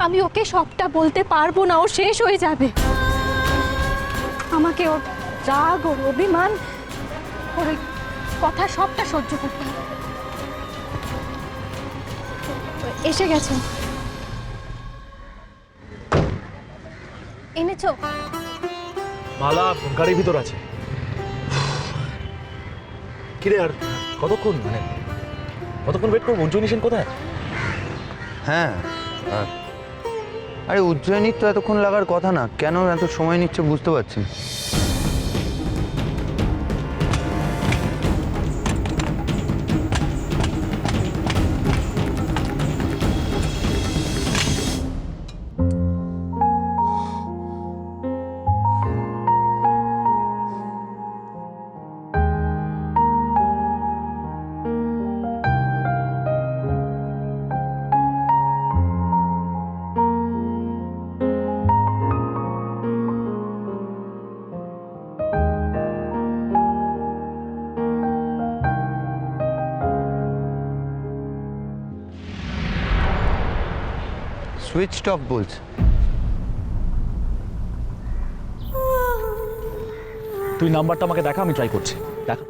আমি ওকে সবটা বলতে পারবো না, ও শেষ হয়ে যাবে। আমাকে ওর রাগ, ওর অভিমান, ওর ওই কথা সবটা সহ্য করতে হবে। এসে গেছেন, এনেছো? মালা গাড়ির ভিতর আছে। কিরে আর কতক্ষণ ওয়েট করবো? উজ্জয়িনী সেন কোথায়? হ্যাঁ, আরে উজ্জয়িনীর তো এতক্ষণ লাগার কথা না, কেন এত সময় নিচ্ছে বুঝতে পারছি না। সুইচ অফ বলছে। তুই নাম্বারটা আমাকে দেখা, আমি ট্রাই করছি। দেখা।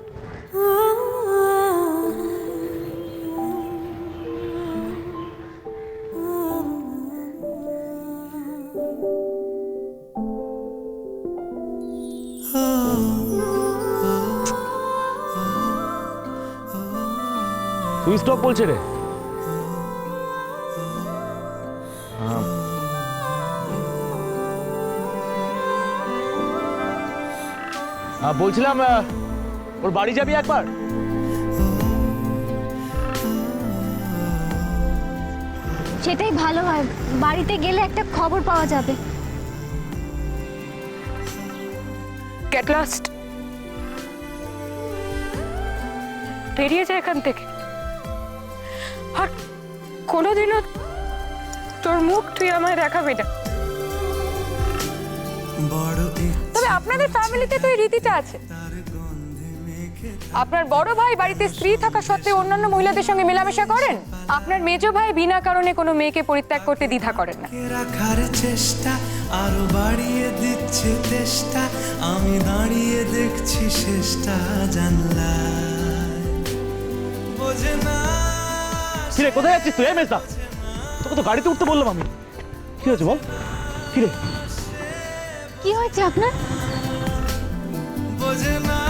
সুইচ অফ বলছে রে। বলছিলাম ওর বাড়ি যাবি একবার? সেটাই ভালো হয়, বাড়িতে গেলে একটা খবর পাওয়া যাবে। Get lost. বেরিয়ে যায় এখান থেকে। আর কোনোদিনও তোর মুখ তুই আমায় দেখাবি না। তবে আপনাদের ফ্যামিলিতে তো এই রীতিটা আছে। আপনার বড় ভাই বাড়িতে স্ত্রী থাকা সত্ত্বেও অন্যান্য মহিলাদের সঙ্গে মেলামেশা করেন। আপনার মেজো ভাই বিনা কারণে কোনো মেয়েকে পরিত্যাগ করতে দ্বিধা করেন না। রাখার চেষ্টা আরো বাড়িয়ে দিচ্ছে চেষ্টা, আমি দাঁড়িয়ে দেখছি শেষটা জানলায়। বোঝে না কিরে কোথায় যাচ্ছিস তুই? মেজদা, তোকে তো গাড়িতে উঠতে বললাম আমি। কি হয়েছে বল? কিরে কি হয়েছে আপনার? বোঝে না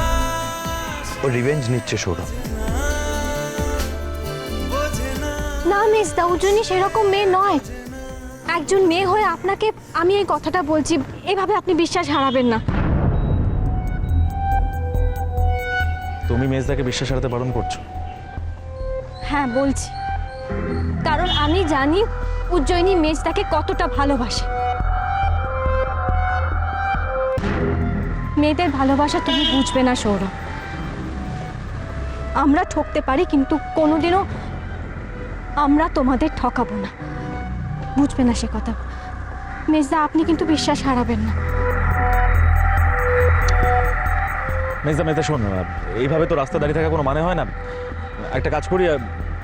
ও রিভেঞ্জ নিচ্ছে সৌরভ। না মেজদা, উজ্জয়িনী সেরকম মেয়ে নয়। একজন মেয়ে হয়ে আপনাকে আমি এই কথাটা বলছি, এভাবে আপনি বিশ্বাস হারাবেন না। তুমি মেজদাকে বিশ্বাস হারাতে বারণ করছো? হ্যাঁ বলছি, কারণ আমি জানি উজ্জয়িনী মেজদাকে কতটা ভালোবাসে। মেয়েদের ভালোবাসা তুমি বুঝবে না সৌরভ। আমরা ঠকতে পারি, কিন্তু কোনোদিনও আমরা তোমাদের ঠকাবো না, বুঝবে না সে কথা। মেজদা, আপনি কিন্তু বিশ্বাস হারাবেন না। মেজদা শোন, এইভাবে তো রাস্তা দাঁড়িয়ে থাকা কোনো মানে হয় না। একটা কাজ করি,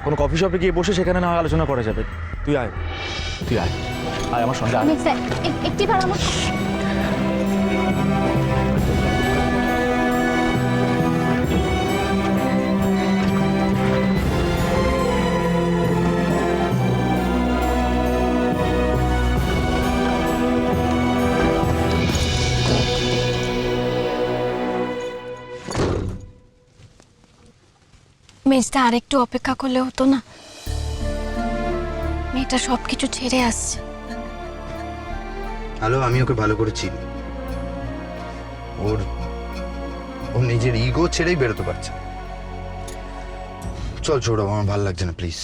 কোনো কফি শপে গিয়ে বসে সেখানে না হয় আলোচনা করা যাবে। তুই আয় আয় আমার সঙ্গে আয়। মেজদা, একটিবার আমার মেজদা, আরেকটু অপেক্ষা করলে হতো না? মেয়েটা সবকিছু ছেড়ে আসছে। হ্যালো, আমি ওকে ভালো করে চিনি। ওর নিজের ইগো ছেড়েই বেরোতে পারছে। চল সৌরভ, আমার ভালো লাগছে না, প্লিজ।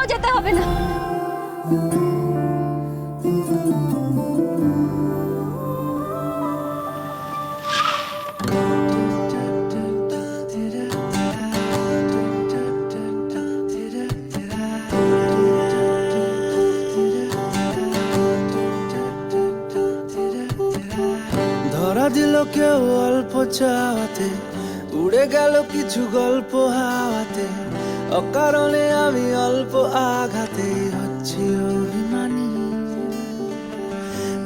কোথাও যেতে হবে না। ধরা দিল কেউ অল্প চাওয়াতে, উড়ে গেল কিছু গল্প হাওয়াতে, অকারণে আমি অল্প আঘাতে হচ্ছি অভিমানী।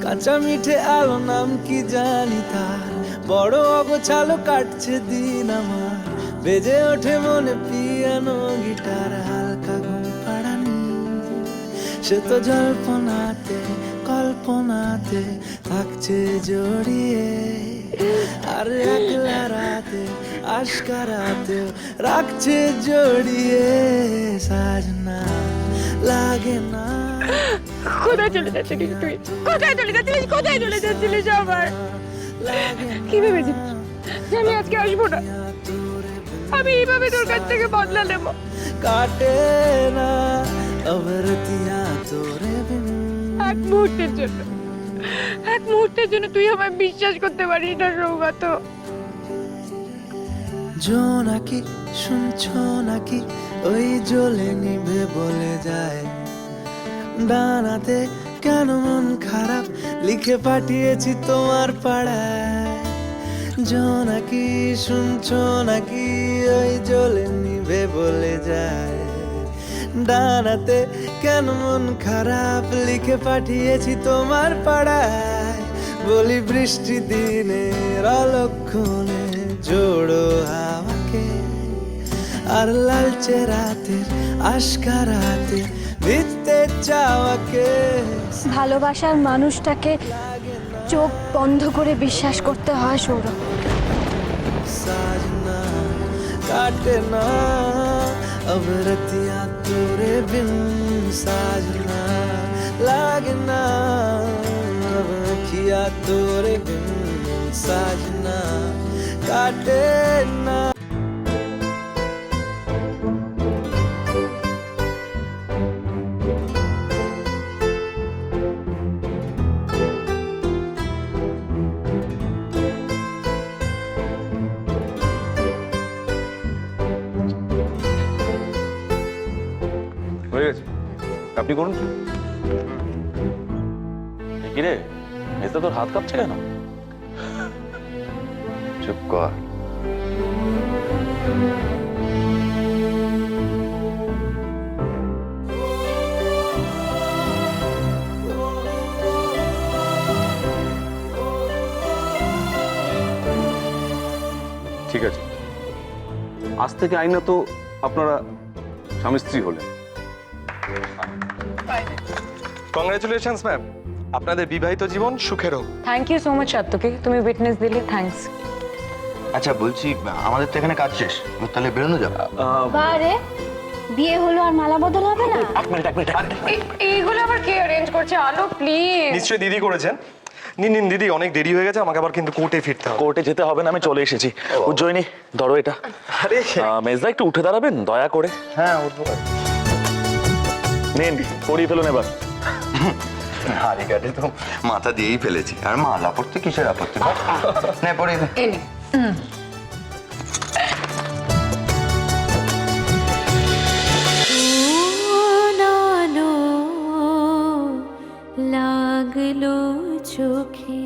কাঁচা মিঠে আলো নাম কি জানি তার, বড় অগোছালো কাটছে দিন আমার, বেজে ওঠে মনে পিয়ানো গিটার, হালকা ঘুম পাড়ানি। সে তো জল্পনাতে কল্পনাতে থাকছে জড়িয়ে, আর একলা রাতে আশকারাতে রাখছে জড়িয়ে। সাজনা লাগে না। কোথায় চলে যাচ্ছিলিস তুই? কোথায় চলে যাচ্ছিলিস? কোথায় চলে যাচ্ছিলিস আবার? কি ভেবেছিস যে আমি আজকে আসবো না? আমি এইভাবে তোর কাছ থেকে বদলা নেবো? কাটে না অবরতিয়া তোরে বিন। এক মুহূর্তের জন্য তুই আমায় বিশ্বাস করতে পারিস না সৌগত। জোনাকি শুনছো নাকি ওই জ্বলে নিভে বলে যায়, ডানাতে কেন মন খারাপ লিখে পাঠিয়েছি তোমার পাড়ায়। জোনাকি শুনছো নাকি ওই জ্বলে নিভে বলে যায়, ডানাতে কেন মন খারাপ লিখে পাঠিয়েছি তোমার পাড়ায়। বলি বৃষ্টি দিনের অলক্ষণে জোড়ো হাওয়াকে, আর লালচে রাতের আশকারাতে ভিজতে চাওয়াকে। ভালোবাসার মানুষটাকে চোখ বন্ধ করে বিশ্বাস করতে হয় সৌরভ। साजना काटे ना अब रतिया तोरे बिन, साजना लागना अब अखिया तोरे बिन, साजना काटे ना। হয়ে গেছে, আপনি করুন। কিরে মেজদা, তোর হাত কাঁপছে কেন? চুপ কর। ঠিক আছে, আজ থেকে আইনা তো আপনারা স্বামী স্ত্রী হলেন। কংগ্রেচুলেশনস ম্যাম, আপনাদের বিবাহিত জীবন সুখের হোক। থ্যাংক ইউ সো মাচ সাত্তুকি, তুমি উইটনেস দিলে, থ্যাঙ্কস। আচ্ছা বলছি, আমাদের তো এখানে কাজ শেষ, তাহলে বেরোনো যাবে। বারে বিয়ে হলো আর মালা বদল হবে না? এইগুলো আবার কে অ্যারেঞ্জ করছে? আলো প্লিজ। নিশ্চয়ই দিদি করেছেন। নিন নিন দিদি, অনেক দেরি হয়ে গেছে, আমাকে আবার কিন্তু কোর্টে ফিরতে হবে। কোর্টে যেতে হবে না, আমি চলে এসেছি। উজ্জয়িনী, ধরো এটা। আরে মেজদা, একটু উঠে দাঁড়াবেন দয়া করে? হ্যাঁ উঠবো। নিন, পরিয়ে ফেলুন এবার। হাড়ি কাটে তো মাথা দিয়েই ফেলেছি, আর মালা পড়তে কিসের আপত্তি? না পরে লাগলো চোখে